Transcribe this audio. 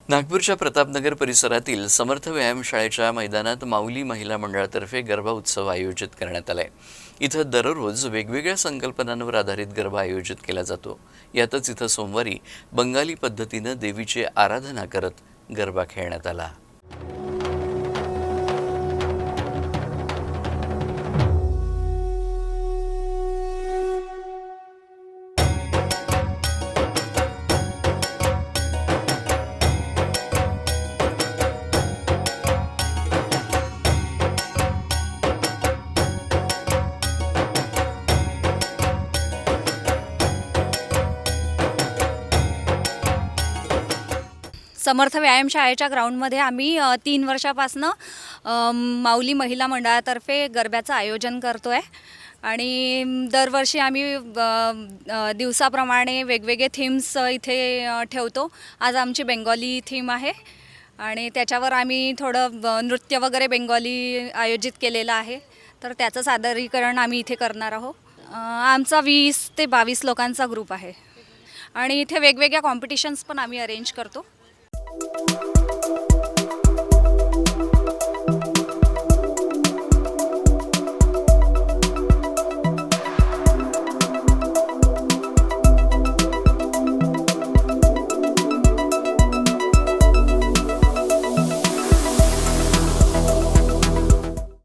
नागपूरच्या प्रतापनगर परिसरातील समर्थ व्यायामशाळेच्या मैदानात माऊली महिला मंडळातर्फे गरबा उत्सव आयोजित करण्यात आलाय। इथं दररोज वेगवेगळ्या संकल्पनांवर आधारित गरबा आयोजित केला जातो। यातच इथं सोमवारी बंगाली पद्धतीनं देवीची आराधना करत गरबा खेळण्यात आला। समर्थ व्यायामशाळेच्या ग्राउंडमध्ये आम्ही 3 वर्षापासनं माऊली महिला मंडळातर्फे गरब्याचं आयोजन करतो आहे आणि दरवर्षी आम्ही दिवसाप्रमाणे वेगवेगळे थीम्स इथे ठेवतो। आज आमची बेंगॉली थीम आहे आणि त्याच्यावर आम्ही थोडं नृत्य वगैरे बेंगॉली आयोजित केलेलं आहे, तर त्याचं सादरीकरण आम्ही इथे करणार आहोत। आमचा 20 ते 22 लोकांचा ग्रुप आहे आणि इथे वेगवेगळ्या कॉम्पिटिशन्स पण आम्ही अरेंज करतो।